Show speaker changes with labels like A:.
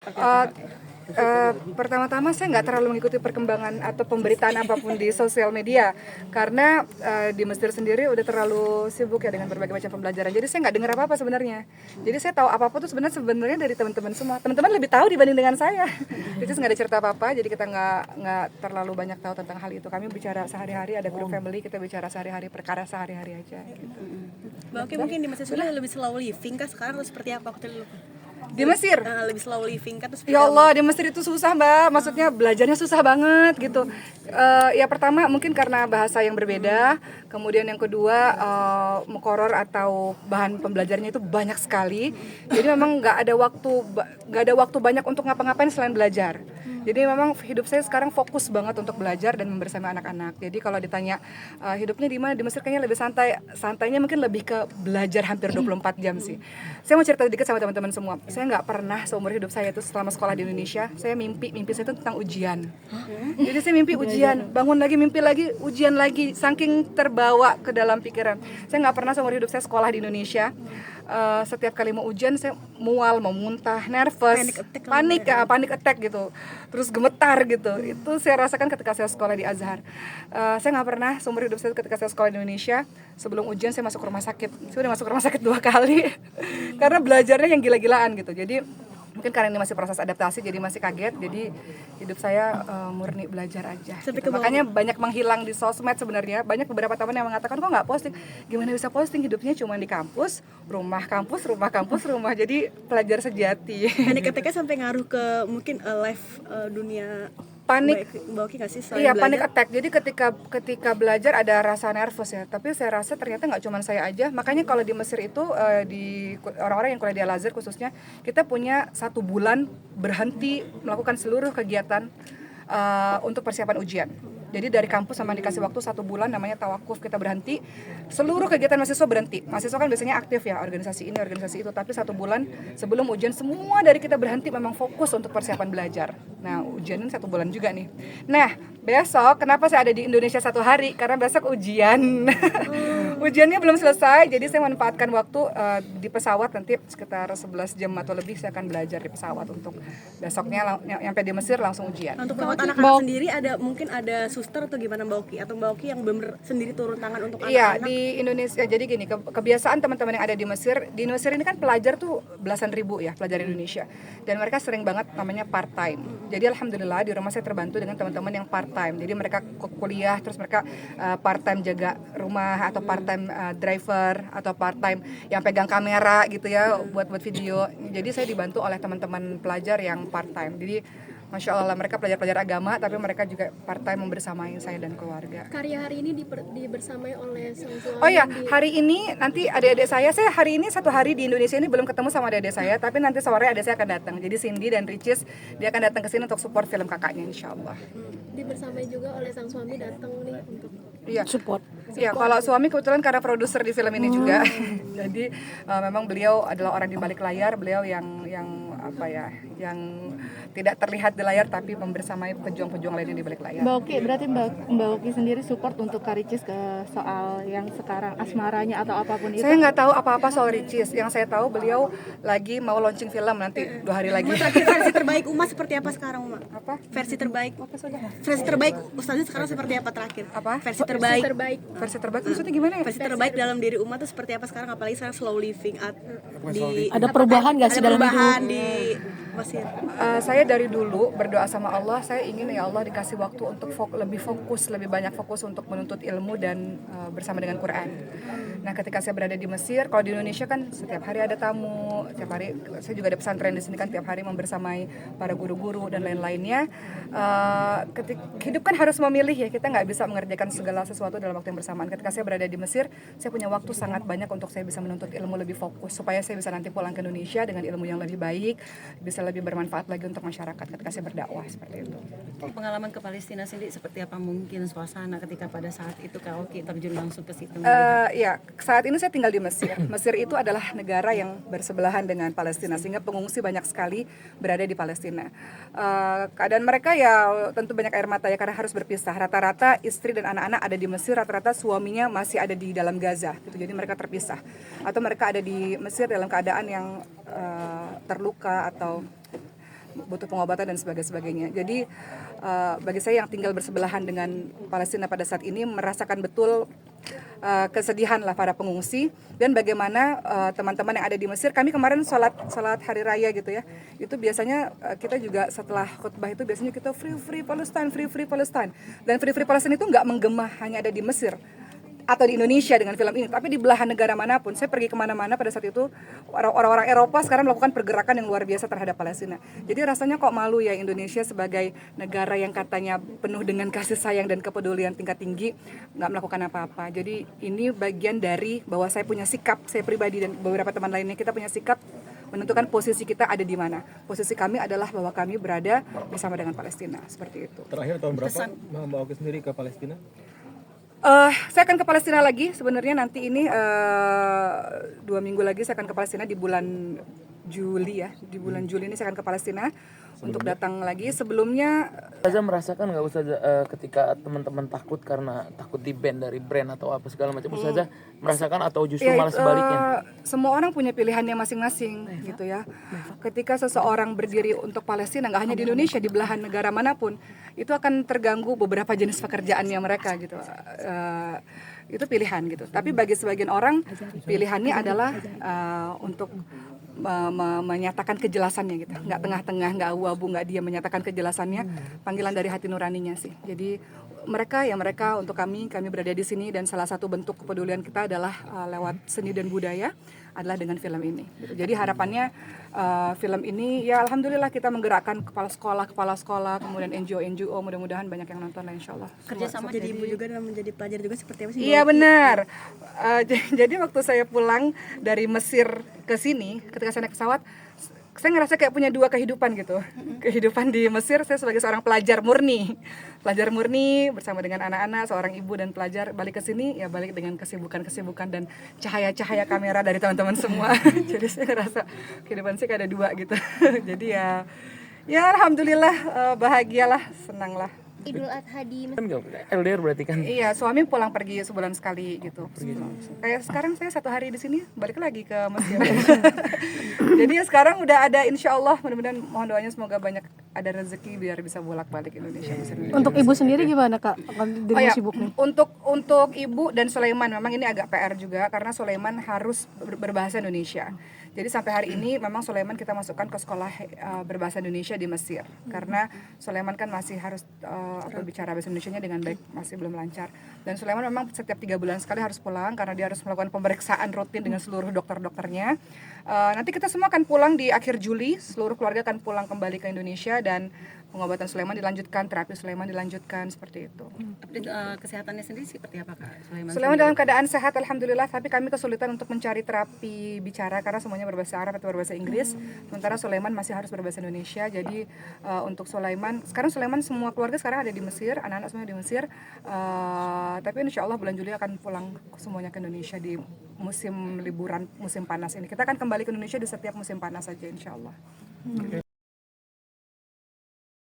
A: seperti apa?
B: Pertama-tama saya nggak terlalu mengikuti perkembangan atau pemberitaan apapun di sosial media karena di Mesir sendiri udah terlalu sibuk ya dengan berbagai macam pembelajaran. Jadi saya nggak dengar apa-apa sebenarnya. Jadi saya tahu apa-apa tuh sebenarnya dari teman-teman semua. Teman-teman lebih tahu dibanding dengan saya. Jadi nggak ada cerita apa-apa. Jadi kita nggak terlalu banyak tahu tentang hal itu. Kami bicara sehari-hari, ada grup family, kita bicara sehari-hari, perkara sehari-hari aja. Gitu.
A: Mbak Oki mungkin di Mesir sudah lebih slow living kah sekarang atau seperti apa? Aku lupa.
B: Di Mesir?
A: Lebih slow living kan?
B: Ya Allah, di Mesir itu susah Mbak, maksudnya belajarnya susah banget gitu. Ya pertama mungkin karena bahasa yang berbeda, kemudian yang kedua mukoror atau bahan pembelajarannya itu banyak sekali. Jadi memang nggak ada waktu banyak untuk ngapa-ngapain selain belajar. Jadi memang hidup saya sekarang fokus banget untuk belajar dan membersama anak-anak. Jadi kalau ditanya hidupnya di mana, di Mesir kayaknya lebih santai. Santainya mungkin lebih ke belajar hampir 24 jam sih. Saya mau cerita dikit sama teman-teman semua. Saya nggak pernah seumur hidup saya itu selama sekolah di Indonesia, saya mimpi saya itu tentang ujian. Jadi saya mimpi ujian, bangun lagi mimpi lagi, ujian lagi, saking terbawa ke dalam pikiran. Saya nggak pernah seumur hidup saya sekolah di Indonesia. Setiap kali mau ujian saya mual, mau muntah, nervous, panic attack gitu, terus gemetar gitu. Itu saya rasakan ketika saya sekolah di Azhar. Saya nggak pernah seumur hidup saya ketika saya sekolah di Indonesia, sebelum ujian saya masuk rumah sakit. Saya udah masuk rumah sakit 2 kali karena belajarnya yang gila-gilaan gitu. Jadi mungkin karena ini masih proses adaptasi jadi masih kaget, jadi hidup saya murni belajar aja gitu. Makanya banyak menghilang di sosmed sebenarnya. Banyak beberapa teman yang mengatakan kok nggak posting, gimana bisa posting, hidupnya cuma di kampus, rumah, jadi pelajar sejati.
A: Ketika sampai ngaruh ke mungkin live dunia
B: Panik,
A: Mbak Oki nggak sih?
B: iya panik attack. Jadi ketika belajar ada rasa nervous ya. Tapi saya rasa ternyata nggak cuma saya aja. Makanya kalau di Mesir itu di orang-orang yang kuliah di Al-Azhar khususnya, kita punya 1 bulan berhenti melakukan seluruh kegiatan untuk persiapan ujian. Jadi dari kampus sama dikasih waktu 1 bulan namanya tawakuf, kita berhenti, seluruh kegiatan mahasiswa berhenti. Mahasiswa kan biasanya aktif ya, organisasi ini, organisasi itu, tapi 1 bulan sebelum ujian semua dari kita berhenti memang fokus untuk persiapan belajar. Nah ujian ini 1 bulan juga nih. Nah besok kenapa saya ada di Indonesia 1 hari? Karena besok ujian. Ujiannya belum selesai, jadi saya manfaatkan waktu di pesawat nanti sekitar 11 jam atau lebih saya akan belajar di pesawat untuk besoknya nyampe di Mesir langsung ujian.
A: Untuk merawat anak-anak sendiri mungkin ada suster atau gimana Mbak Oki? Atau Mbak Oki yang benar sendiri turun tangan untuk anak-anak?
B: Iya, di Indonesia jadi gini, kebiasaan teman-teman yang ada di Mesir ini kan pelajar tuh belasan ribu ya, pelajar Indonesia. Dan mereka sering banget namanya part time. Jadi alhamdulillah di rumah saya terbantu dengan teman-teman yang part time. Jadi mereka kuliah terus mereka part time jaga rumah atau part time driver atau part time yang pegang kamera gitu ya buat video. Jadi saya dibantu oleh teman-teman pelajar yang part time. Jadi Masya Allah, mereka pelajar-pelajar agama, tapi mereka juga part-time membersamai saya dan keluarga.
C: Karya hari ini dibersamai oleh sang suami.
B: Oh iya, hari ini nanti adik-adik saya hari ini 1 hari di Indonesia ini belum ketemu sama adik-adik saya, tapi nanti sore adik saya akan datang. Jadi Cindy dan Ricis, dia akan datang ke sini untuk support film kakaknya, insya Allah.
C: Dibersamai juga oleh sang suami datang nih untuk
B: support. Iya, kalau suami kebetulan karena produser di film ini juga. Jadi memang beliau adalah orang di balik layar, beliau yang tidak terlihat di layar tapi membersamai pejuang-pejuang lainnya di balik layar.
D: Mbak Oki, berarti Mbak Oki sendiri support untuk Kak Ricis ke soal yang sekarang asmaranya atau apapun itu?
B: Saya nggak tahu apa-apa soal Ricis. Yang saya tahu beliau lagi mau launching film nanti 2 hari lagi.
A: Versi terbaik Uma seperti apa sekarang Uma?
B: Apa?
A: Versi terbaik.
B: Apa saja?
A: Versi terbaik Ustazah sekarang seperti apa terakhir?
B: Apa?
A: Versi terbaik.
B: Versi terbaik maksudnya gimana ya?
A: Versi terbaik dalam diri Uma tuh seperti apa sekarang, apalagi sekarang slow living
D: ada perubahan nggak sih dalam
A: perubahan
D: hidup?
A: di Mesir?
B: Saya dari dulu berdoa sama Allah, saya ingin ya Allah dikasih waktu untuk lebih banyak fokus untuk menuntut ilmu dan bersama dengan Quran. Nah ketika saya berada di Mesir, kalau di Indonesia kan setiap hari ada tamu, setiap hari saya juga ada pesantren di sini kan tiap hari membersamai para guru-guru dan lain-lainnya. Hidup kan harus memilih ya, kita nggak bisa mengerjakan segala sesuatu dalam waktu yang bersamaan. Ketika saya berada di Mesir, saya punya waktu sangat banyak untuk saya bisa menuntut ilmu lebih fokus supaya saya bisa nanti pulang ke Indonesia dengan ilmu yang lebih baik, bisa lebih bermanfaat lagi untuk masyarakat ketika saya berdakwah seperti itu.
E: Pengalaman ke Palestina sendiri seperti apa mungkin suasana ketika pada saat itu Kak Oki terjun langsung ke situ?
B: Ya, saat ini saya tinggal di Mesir. Mesir itu adalah negara yang bersebelahan dengan Palestina sehingga pengungsi banyak sekali berada di Palestina. Keadaan mereka ya tentu banyak air mata ya karena harus berpisah. Rata-rata istri dan anak-anak ada di Mesir, rata-rata suaminya masih ada di dalam Gaza gitu. Jadi mereka terpisah. Atau mereka ada di Mesir dalam keadaan yang terluka atau butuh pengobatan dan sebagainya. Jadi bagi saya yang tinggal bersebelahan dengan Palestina pada saat ini merasakan betul kesedihan lah para pengungsi, dan bagaimana teman-teman yang ada di Mesir. Kami kemarin sholat hari raya gitu ya, itu biasanya kita juga setelah khutbah itu biasanya kita free Palestine, free Palestine, dan free Palestine itu nggak menggema hanya ada di Mesir atau di Indonesia dengan film ini, tapi di belahan negara manapun. Saya pergi kemana-mana pada saat itu, orang-orang Eropa sekarang melakukan pergerakan yang luar biasa terhadap Palestina. Jadi rasanya kok malu ya Indonesia sebagai negara yang katanya penuh dengan kasih sayang dan kepedulian tingkat tinggi, nggak melakukan apa-apa. Jadi ini bagian dari bahwa saya punya sikap, saya pribadi dan beberapa teman lainnya, kita punya sikap menentukan posisi kita ada di mana. Posisi kami adalah bahwa kami berada bersama dengan Palestina, seperti itu.
F: Terakhir tahun berapa Mbak Oki sendiri ke Palestina?
B: Saya akan ke Palestina lagi sebenarnya nanti ini 2 minggu lagi saya akan ke Palestina di bulan Juli ya. Di bulan Juli ini saya akan ke Palestina untuk datang lagi. Sebelumnya
G: Ustazah merasakan nggak Ustazah ketika teman-teman takut karena takut di ban dari brand atau apa segala macam, Ustazah merasakan atau justru malah sebaliknya?
B: Semua orang punya pilihannya masing-masing gitu ya. Ketika seseorang berdiri untuk Palestina, nggak hanya di Indonesia, di belahan negara manapun, itu akan terganggu beberapa jenis pekerjaannya mereka gitu. Itu pilihan gitu. Tapi bagi sebagian orang pilihannya adalah untuk menyatakan kejelasannya gitu, nggak tengah-tengah, nggak abu-abu, nggak dia menyatakan kejelasannya, panggilan dari hati nuraninya sih. Jadi mereka untuk kami berada di sini, dan salah satu bentuk kepedulian kita adalah lewat seni dan budaya adalah dengan film ini. Gitu. Jadi harapannya film ini ya alhamdulillah kita menggerakkan kepala sekolah, kemudian NGO, mudah-mudahan banyak yang nonton lah insyaallah.
A: Kerjasama jadi ibu juga dan menjadi pelajar juga seperti apa sih?
B: Iya benar. Jadi waktu saya pulang dari Mesir ke sini, ketika saya naik pesawat, saya ngerasa kayak punya 2 kehidupan gitu. Kehidupan di Mesir, saya sebagai seorang pelajar murni bersama dengan anak-anak, seorang ibu dan pelajar. Balik ke sini ya balik dengan kesibukan dan cahaya-cahaya kamera dari teman-teman semua. Jadi saya ngerasa kehidupan saya kayak ada 2 gitu. Jadi ya alhamdulillah, bahagialah, senanglah.
C: Idul Adha di
G: Kan nggak LDR berarti kan?
B: Iya, suami pulang pergi sebulan sekali gitu. Kayak sekarang saya 1 hari di sini, balik lagi ke Mesir. Jadi ya sekarang udah ada, insya Allah, mudah-mudahan mohon doanya semoga banyak ada rezeki biar bisa bolak-balik Indonesia.
D: Untuk ibu sendiri gimana kak?
B: Oh ya, untuk ibu dan Sulaiman memang ini agak PR juga karena Sulaiman harus berbahasa Indonesia. Jadi sampai hari ini memang Sulaiman kita masukkan ke sekolah berbahasa Indonesia di Mesir karena Sulaiman kan masih harus berbicara bahasa Indonesianya dengan baik, masih belum lancar. Dan Sulaiman memang setiap 3 bulan sekali harus pulang karena dia harus melakukan pemeriksaan rutin dengan seluruh dokter-dokternya. Nanti kita semua akan pulang di akhir Juli, seluruh keluarga akan pulang kembali ke Indonesia dan pengobatan Sulaiman dilanjutkan, terapi Sulaiman dilanjutkan, seperti itu.
E: Kesehatannya sendiri seperti apa Kak
B: Sulaiman dalam keadaan sehat alhamdulillah, tapi kami kesulitan untuk mencari terapi bicara karena semuanya berbahasa Arab atau berbahasa Inggris. Sementara Sulaiman masih harus berbahasa Indonesia. Jadi untuk Sulaiman, sekarang Sulaiman semua keluarga sekarang ada di Mesir, anak-anak semua di Mesir. Tapi insya Allah bulan Juli akan pulang semuanya ke Indonesia di musim liburan, musim panas ini. Kita akan kembali ke Indonesia di setiap musim panas saja insya Allah.